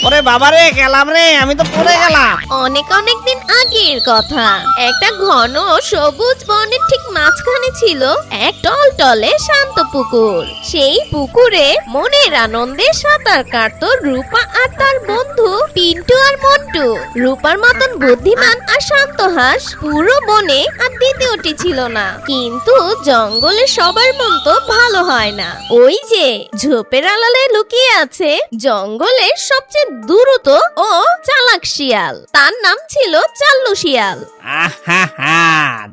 ওরে বাবারে গেলাম রে, আমি তো পড়ে গেলাম। অনেক অনেক দিন আগের কথা, একটা ঘন সবুজ বনের ঠিক মাঝখানে ছিল এক টলটলে শান্ত পুকুর। সেই পুকুরে মনের আনন্দে সাঁতার কাটতো রূপা আর তার বন্ধু পিন্টু আর মন্টু। রূপার মতন বুদ্ধিমান আর শান্ত হাঁস পুরো বনে আর দ্বিতীয়টি ছিল না। কিন্তু জঙ্গলে সবার মন তো ভালো হয় না। ওই যে ঝোপের আড়ালে লুকিয়ে আছে জঙ্গলের সবচেয়ে দ্রুত ও চালাক শিয়াল, তার নাম ছিল চাল্লু শিয়াল। আহা,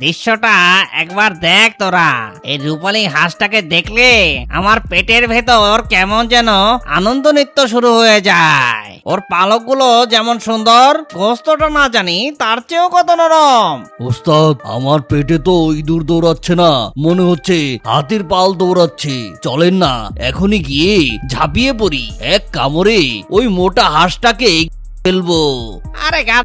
দৃশ্যটা একবার দেখ তোরা। এই রূপালী হাঁসটাকে দেখলে আমার পেটের ভেতর কেমন যেন আনন্দ নৃত্য শুরু হয়ে যায়। ওর পালকগুলো যেমন সুন্দর, গোস্তটা না জানি তার চেয়েও কত নরম। ওস্তাদ, আমার পেটে তো ইঁদুর দৌড়াচ্ছে না, মনে হচ্ছে হাতির পাল দৌড়াচ্ছে। চলেন না এখনই গিয়ে ঝাঁপিয়ে পড়ি, এক কামড়ে ওই মোটা হাঁসটাকে ফেলবো। আরে গা,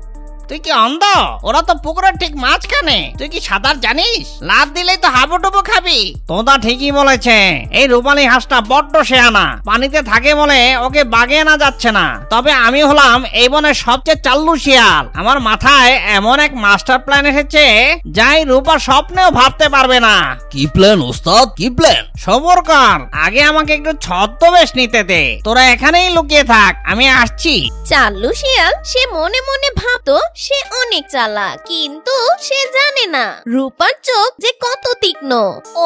তুই কি অন্ধ? ওরা তো পুকুরের ঠিক মাঝখানে। তুই কি সাঁতার জানিস? লাফ দিলেই তো হাবুডুবু খাবি। তোদা ঠিকই বলেছে, এই রূপালী হাঁসটা বড্ড শেয়ানা। পানিতে থাকে বলে ওকে বাগে আনা যাচ্ছে না। তবে আমি হলাম এই বনের সবচেয়ে চাল্লু শিয়াল। আমার মাথায় এমন এক মাস্টার প্ল্যান এসেছে যাই রূপা স্বপ্নেও ভাবতে পারবে না। কি প্ল্যান ওস্তাদ, কি প্ল্যান? সবর কর, আগে আমাকে একটু ছদ্মবেশ নিতে দে। তোরা এখানেই লুকিয়ে থাক, আমি আসছি। চাল্লু শিয়াল সে মনে মনে ভাবতো সে অনেক চালাক, কিন্তু সে জানে না রূপার চোখ যে কত তীক্ষ্ণ।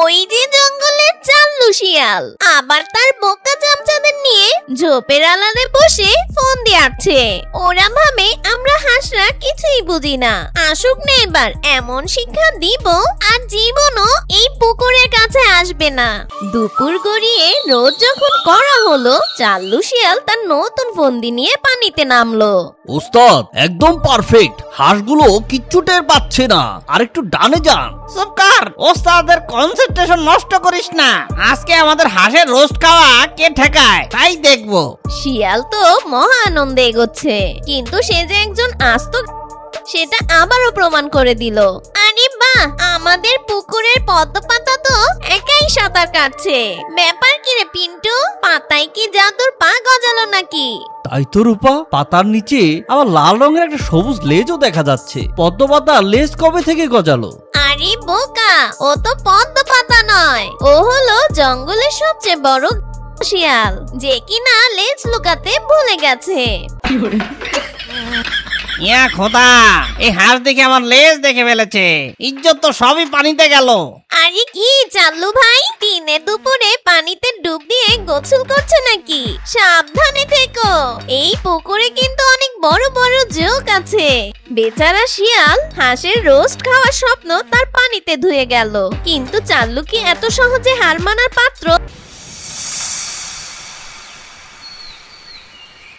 ওই যে জঙ্গলের চাল্লু শিয়াল আবার তার বোকা চামচাদের নিয়ে ঝোপের আড়ালে বসে ফোন দিয়াছে। ওরা ভাবে আমরা হাঁসরা কিছুই বুঝি না। আসুক না এবার এমন শিক্ষা দিব আর জীবনও এই পুকুরের কাছে আসবে না। দুপুর গড়িয়ে রোদ যখন করা হলো, চাল্লু শিয়াল তার নতুন ফন্দি নিয়ে পানিতে নামলো। ওস্তাদ একদম পারফেক্ট, হাঁসগুলো কিচ্ছু টের পাচ্ছে না। আর একটু ডানে যান। চুপ কর, ওস্তাদের কনসেন্ট্রেশন নষ্ট করিস না। আজকে আমাদের হাঁসের রোস্ট খাওয়া কে ঠেকায় তাই দেখবো। শিয়াল তো মহা আনন্দে এগোচ্ছে, কিন্তু সে যে একজন আস্ত সেটা আবারও প্রমাণ করে দিল। আরে বাহ, আমাদের পুকুরের পদ্ম পাতা তো একাই সাঁতার কাটছে। ব্যাপার কি রে পিন্টু, পাতায় কি জাদুর পা গজালো নাকি? তাই তো রূপা, পাতার নিচে আবার লাল রঙের একটা সবুজ লেজও দেখা যাচ্ছে। পদ্ম পাতার লেজ কবে থেকে গজালো? আরে বোকা, ও তো পদ্ম পাতা নয়, ও হলো জঙ্গলের সবচেয়ে বড় শিয়াল, যে কিনা লেজ লুকাতে ভুলে গেছে। ইয়া খোদা, এই হাঁস দেখে আমার লেজ দেখে ফেলেছে। ইজ্জত তো সবই পানিতে গেল। আরে কি চাল্লু ভাই, দিনে দুপুরে পানিতে ডুব দিয়ে গোসল করছে নাকি? সাবধানে থেকো, এই পুকুরে কিন্তু অনেক বড় বড় জোক আছে। বেচারা শিয়াল হাঁসের রোস্ট খাওয়ার স্বপ্ন তার পানিতে ধুয়ে গেল। কিন্তু চাল্লু কি এত সহজে হার মানার পাত্র?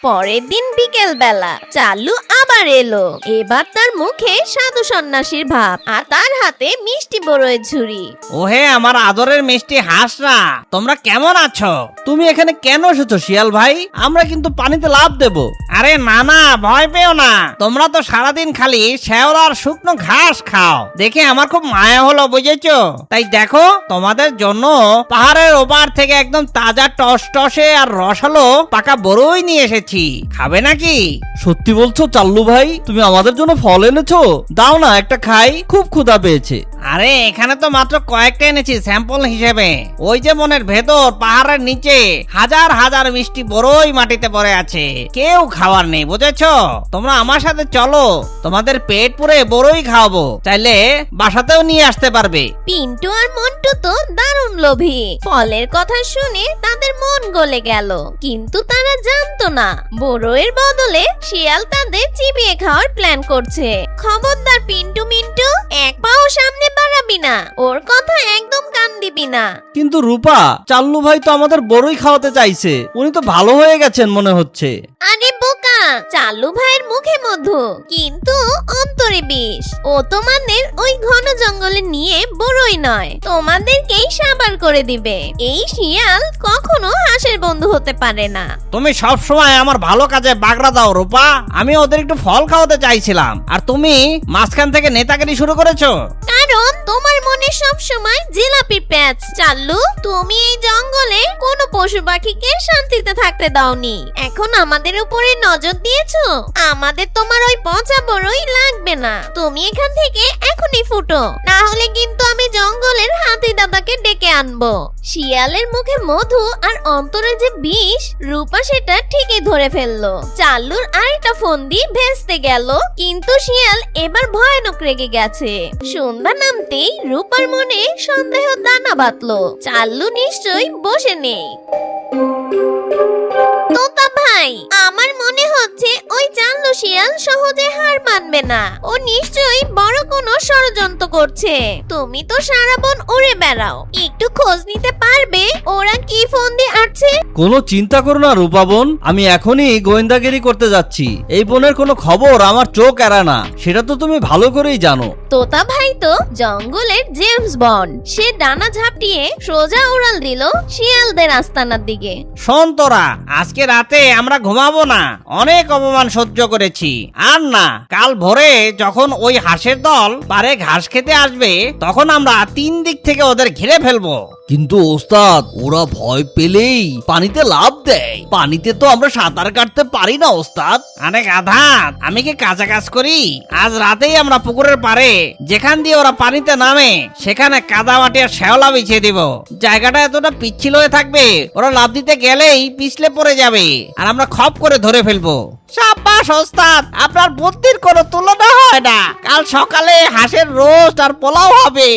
পরের দিন বিকেল বেলা চাল্লু আবার এলো। এবার তার মুখে সাধু সন্ন্যাসীর ভাব আর তার হাতে মিষ্টি বড়ইয়ের ঝুড়ি। ওহে আমার আদরের মিষ্টি হাঁসরা, তোমরা কেমন আছো? তুমি এখানে কেন এসেছো শিয়াল ভাই? আমরা কিন্তু পানিতে লাফ দেব। আরে না না, ভয় পেও না। তোমরা তো সারাদিন খালি শ্যাওলা আর শুকনো ঘাস খাও, দেখে আমার খুব মায়া হলো, বুঝেছো? তাই দেখো, তোমাদের জন্য পাহাড়ের ওপার থেকে একদম তাজা টসটসে আর রসালো পাকা বড়ই নিয়ে এসেছি। খাবে নাকি? সত্যি বলছো চাল্লু ভাই? তুমি আমাদের জন্য ফল এনেছো? দাও না একটা খাই, খুব ক্ষুধা পেয়েছে। আরে এখানে তো মাত্র কয়েকটা এনেছি স্যাম্পল হিসেবে। ওই যে মনের ভেতর পাহাড়ের নিচে হাজার হাজার মিষ্টি বড়ই মাটিতে পড়ে আছে, কেউ খাওয়ার নেই, বুঝেছো? তোমরা আমার সাথে চলো, তোমাদের পেট পুরে বড়ই খাওয়াবো, চাইলে বাসাতেও নিয়ে আসতে পারবে। পিন্টু আর মন্টু তো দারুণ লোভী। ফলের কথা শুনে তাদের মন গলে গেল, কিন্তু তারা জানতো না বড়ইয়ের বদলে শিয়াল তাদের চিবিয়ে খাওয়ার প্ল্যান করছে। খবরদার পিন্টু মিন্টু, এক পাও সামনে বাড়াবি না, ওর কথা একদম কান দিবি না। কিন্তু রূপা, চাল্লু ভাই তো আমাদের বড়ই খাওয়াতে চাইছে, উনি তো ভালো হয়ে গেছেন মনে হচ্ছে। আরে বোকা, চাল্লু ভাইয়ের মুখে মধু কিন্তু অন্তরে বিষ। ও তোমাদের ওই ঘন জঙ্গলে নিয়ে বড়ই নয়, তোমাদেরকেই সাবার করে দিবে। এই শিয়াল কখনো হাঁসের বন্ধু হতে পারে না। তুমি সব সময় আমার ভালো কাজে বাগড়া দাও রূপা। আমি ওদের একটু ফল খাওয়াতে চাইছিলাম, আর তুমি মাঝখান থেকে নেতাগিরি শুরু করেছো। কারণ তোমার মনে সব সময় জিলাপির প্যাচ। চাল্লু, তুমি এই জঙ্গলে কোনো পশু পাখিকে শান্তিতে থাকতে দাওনি, এখন আমাদের উপরে নজর দিয়েছো। আমাদের তোমার ওই পচা বড়ই লাগবে না। তুমি এখান থেকে এখনই ফুটো, না হলে কিন্তু আমি জঙ্গলের হাতি দাদাকে ডেকে আনবো। শিয়ালের মুখে মধু আর অন্তরে যে বিষ, রূপা সেটা ঠিকই ধরে ফেললো। চাল্লুর আরেকটা ফন্দি ভেস্তে গেল, কিন্তু শিয়াল এবার ভয়ানক রেগে গেছে। সন্ধ্যা নামতেই রূপার মনে সন্দেহ দানা বাঁধলো, চাল্লু নিশ্চয়ই বসে নেই। তোতা ভাই, আমার মনে হচ্ছে ওই চাল্লু শিয়াল সহজে হার মানবে না। ও নিশ্চয়ই বড় কোনো ষড়যন্ত্র করছে। তুমি তো সারা বন উড়ে বেড়াও, একটু খোঁজ নিতে পারবে ওরা কি ফন্দি আটছে? কোনো চিন্তা করো না রূপা বোন, আমি এখনই গোয়েন্দাগিরি করতে যাচ্ছি। এই বোনের কোনো খবর আমার চোখ এড়ায় না, সেটা তো তুমি ভালো করেই জানো। তোতা ভাই তো জঙ্গলের জেমস বন্ড। সে ডানা ঝাপটিয়ে সোজা উড়াল দিল শিয়ালদের আস্তানার দিকে। শোন তোরা, আজকে রাতে আমরা ঘুমাবো না, অনেক অপমান সহ্য করেছি। আর না, কাল ভোরে যখন ওই হাঁসের দল পারে ঘাস খেতে আসবে, তখন আমরা 3 দিক থেকে ওদের ঘিরে ফেলবো। কিন্তু ওস্তাদ, ওরা ভয় পেলেই পানিতে লাফ দেয়। পানিতে তো আমরা সাঁতার কাটতে পারি না ওস্তাদ। আরে গাধা, আমি কি কাঁচা কাজ করি? আজ রাতেই আমরা পুকুরের পারে যেখান দিয়ে ওরা পানিতে নামে সেখানে কাদা মাটি আর শ্যাওলা বিছিয়ে দিব। জায়গাটা এতটা পিচ্ছিল হয়ে থাকবে, ওরা লাফ দিতে গেলেই পিছলে পড়ে যাবে, আর আমরা খপ করে ধরে ফেলবো। সাব্বাস ওস্তাদ, আপনার বুদ্ধির কোনো তুলনা হয় না। কাল সকালে হাঁসের রোস্ট আর পোলাও হবে।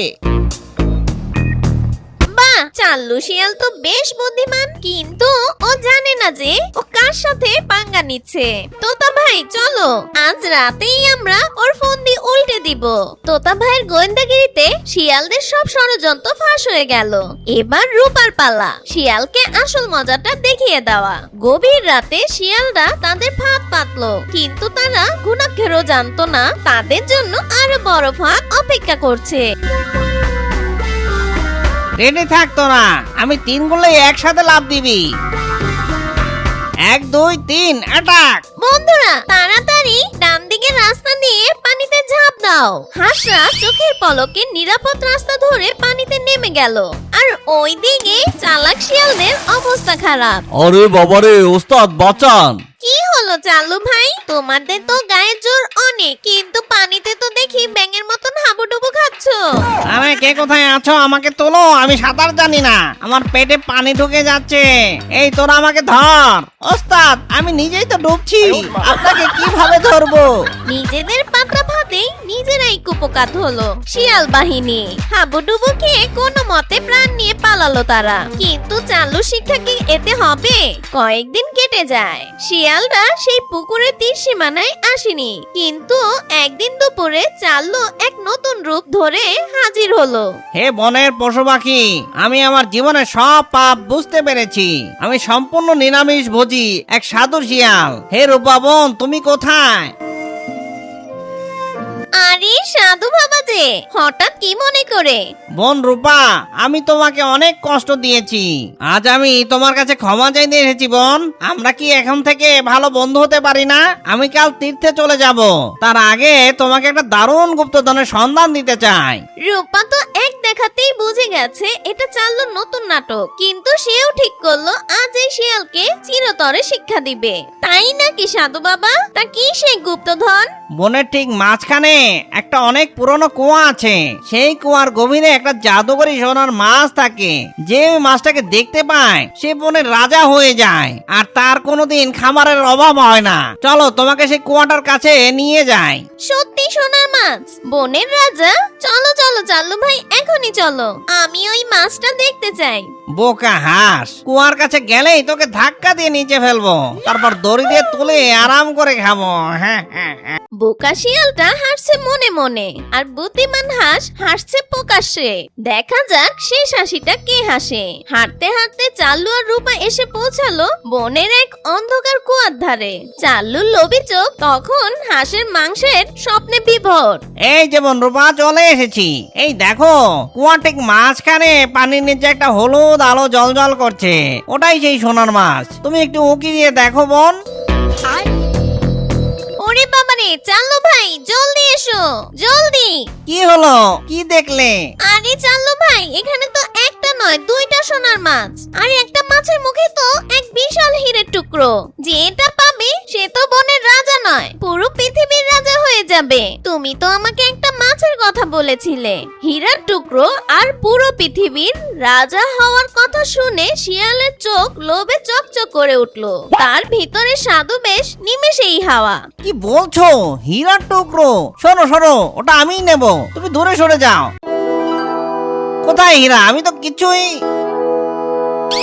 চাল্লু শিয়াল তো বেশ বুদ্ধিমান, কিন্তু ও জানে না যে ও কার সাথে পাঙ্গা নিচ্ছে। তোতা ভাই চলো, আজ রাতেই আমরা ওর ফন্দি উল্টে দিব। তোতা ভাইয়ের গোয়েন্দাগিরিতে শিয়ালদের সব ষড়যন্ত্র ফাঁস হয়ে গেল। এবার রূপার পালা, শিয়ালকে আসল মজাটা দেখিয়ে দেওয়া। গভীর রাতে শিয়ালরা তাদের ফাঁদ পাতলো, কিন্তু তারা গুণাক্ষেরও জানতো না তাদের জন্য আরো বড় ফাঁদ অপেক্ষা করছে। রেডি থাকতো না, আমি 3 গুলোই একসাথে লাফ দিবি। 1 2 3 অ্যাটাক! বন্ধুরা তাড়াতাড়ি ডান দিকে রাস্তা দিয়ে পানিতে ঝাঁপ দাও। হাঁসরা চোখের পলকে নিরাপদ রাস্তা ধরে পানিতে নেমে গেল, আর ওই দিকে চালাক শিয়ালদের অবস্থা খারাপ। আরে বাবারে ওস্তাদ, বাঁচান। কি হলো চাল্লু ভাই, তোমাদের তো গায়ের জোর অনেক, কিন্তু পানিতে তো দেখি ব্যাঙের মতন হাবুডুবু খাচ্ছ। আরে কে কোথায় আছো? আমাকে তোলো, আমি সাঁতার জানি না, আমার পেটে পানি ঢুকে যাচ্ছে। এই তোরা আমাকে ধর। ওস্তাদ, আমি নিজেই তো ডুবছি, আপনাকে কিভাবে ধরবো? নিজেদের পাতা ফাঁদেই নিজেরাই কুপকাত হলো শিয়াল বাহিনী। হাবুডুবু খেয়ে কোনো মতে প্রাণ নিয়ে পালালো তারা, কিন্তু চাল্লু শিক্ষা কি এতে হবে? কয়েকদিন কেটে যায়, শিয়ালরা সেই পুকুরের তীর সীমানায় আসেনি, কিন্তু একদিন দুপুরে চাল্লু এক নতুন রূপ ধরে হাজির হলো। হে বনের পশু পাখি, আমি আমার জীবনের সব পাপ বুঝতে পেরেছি। আমি সম্পূর্ণ নিরামিষ ভোজি এক সাধু শিয়াল। হে রূপা বোন, তুমি কোথায়? আরে সাধু বাবা যে, হঠাৎ কি মনে করে? বোন রূপা, আমি তোমাকে অনেক কষ্ট দিয়েছি, আজ আমি তোমার কাছে ক্ষমা চাইতে এসেছি বোন। আমরা কি এখন থেকে ভালো বন্ধু হতে পারি না? আমি কাল তীর্থে চলে যাব, তার আগে তোমাকে একটা দারুণ গুপ্তধনের সন্ধান দিতে চাই। রূপা তো এক দেখাতেই বুঝে গেছে এটা চাল্লুর নতুন নাটক, কিন্তু সেও ঠিক করলো আজ এই শিয়ালকে চিরতরে শিক্ষা দিবে। তাই নাকি সাধু বাবা? তা কি সেই গুপ্তধন? বনের ঠিক মাঝখানে একটা অনেক পুরনো কুয়া আছে। সেই কুয়ার গভীরে একটা জাদুকরি সোনার মাছ থাকে। যে ওই মাছটাকে দেখতে পায় সে বনের রাজা হয়ে যায়, আর তার কোনোদিন খাবারের অভাব হয় না। চলো তোমাকে সেই কুয়াটার কাছে নিয়ে যাই। সত্যি সোনার মাছ, বনের রাজা? চলো চলো চাল্লু ভাই, এখনই চলো, আমি ওই মাছটা দেখতে চাই। বোকা হাঁস, কুয়ার কাছে গেলেই তোকে ধাক্কা দিয়ে নিচে ফেলবো, তারপর দড়ি দিয়ে তুলে আরাম করে খাবো। হ্যাঁ হ্যাঁ হ্যাঁ। বোকা শিয়ালটা হাসছে মনে মনে, আর বুদ্ধিমান হাঁস হাসছে প্রকাশ্যে। দেখা যাক শেষ হাসিটা কে হাসে। হাঁটতে হাঁটতে চাল্লু আর রূপা এসে পৌঁছালো বনের এক অন্ধকার কুয়ার ধারে। চাল্লুর লোভী চোখ তখন হাঁসের মাংসের স্বপ্নে বিভোর। এই যেমন রূপা, চলে এসেছি। এই দেখো, কুয়া ঠিক মাঝখানে পানির নিচে একটা হলুদ আলো জল করছে। ওটাই সেই সোনার মাছ। তুমি একটু উকি দিয়ে দেখো বোন। ওরে বাবারে, চাল্লু ভাই জলদি এসো, জলদি। কি হলো? কি দেখলে? আরে চাল্লু ভাই, এখানে তো একটা নয় দুইটা সোনার মাছ, আর একটা মাছের মুখে তো এক বিশাল হীরের টুকরো। যে এটা পাবে সে তো বনের রাজা নয়, পুরো পৃথিবীর রাজা হয়ে যাবে। তুমি তো আমাকে একটা মাছের কথা বলেছিলে। হীরার টুকরো আর পুরো পৃথিবীর রাজা হওয়ার কথা শুনে শিয়ালের চোখ লোভে চকচক করে উঠলো। তার ভিতরে সাধু বেশ নিমেষেই হাওয়া। কি বলছো? হীরার টুকরো? সরো, ওটা আমিই নেব। তুমি দূরে সরে যাও। কোথায় হীরা? আমি তো কিছুই।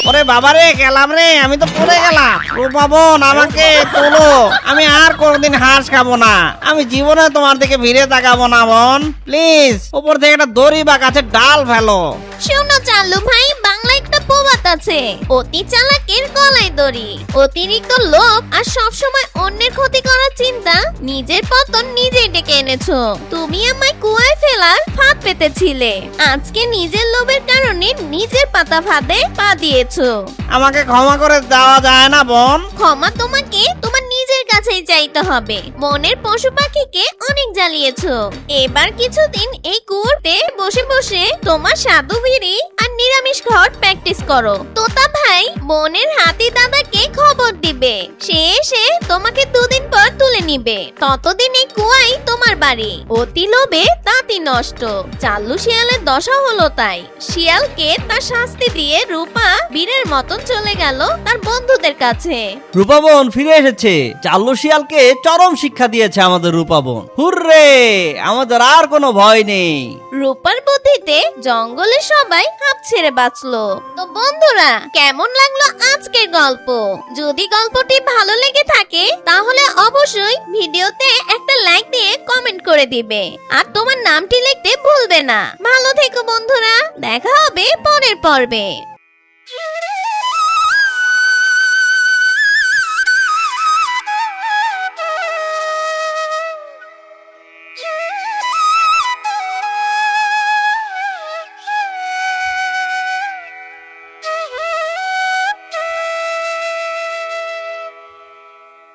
ওরে বাবারে, গেলাম রে, আমি তো পড়ে গেলাম। রূপা বোন, আমাকে তোলো। আমি আর কোনোদিন হাঁস খাবো না। আমি জীবনে তোমার দিকে ভিড়ে তাকাবো না বোন। প্লিজ, উপর থেকে একটা দড়ি বা গাছের ডাল ফেলো। শোনো চাল্লু ভাই, বাংলা একটা প্রবাদ আছে, অতি চালাকের গলায় দড়ি। অতিরিক্ত লোভ আর সবসময় অন্যের ক্ষতি করার চিন্তা নিজের পতন নিজেই ডেকে এনেছো। তুমি আমায় কুয়ায় ফেলার ফাঁদ পেতেছিলে, আজকে নিজের লোভের কারণে নিজের পাতা ফাঁদে পা দিয়েছো। আমাকে ক্ষমা করে দেওয়া যায় না বোন? ক্ষমা তোমাকে তোমার নিজের কাছেই চাইতে হবে। মনের পশু পাখিকে অনেক জ্বালিয়েছো। এবার কিছুদিন এই কুয়োতে বসে বসে তোমার সাধুগিরি আর নিরামিষ খাওয়ার প্র্যাকটিস করো। তোতা ভাই বনের হাতি দাদাকে খবর দিবে, সে এসে তোমাকে দুদিন পর তুলে নিবে। ততদিন এই কুয়াই তোমার বাড়ি। অতি লোভে তাঁতি নষ্ট। চাল্লু শিয়ালের দশা হলো তাই। শিয়ালকে তার শাস্তি দিয়ে রূপা বীরের মতন চলে গেল তার বন্ধুদের কাছে। রূপা বোন ফিরে এসেছে। চাল্লু শিয়ালকে চরম শিক্ষা দিয়েছে আমাদের রূপা বোন। হুররে, আমাদের আর কোনো ভয় নেই। রূপার বুদ্ধিতে জঙ্গলে সবাই হাঁপ ছেড়ে বাঁচলো। তো বন্ধুরা, কেমন লাগলো আজকের গল্প? যদি গল্পটি ভালো লেগে থাকে তাহলে অবশ্যই ভিডিওতে একটা লাইক দিয়ে কমেন্ট করে দিবে, আর তোমার নামটি লিখতে ভুলবে না। ভালো থেকো বন্ধুরা, দেখা হবে পরের পর্বে।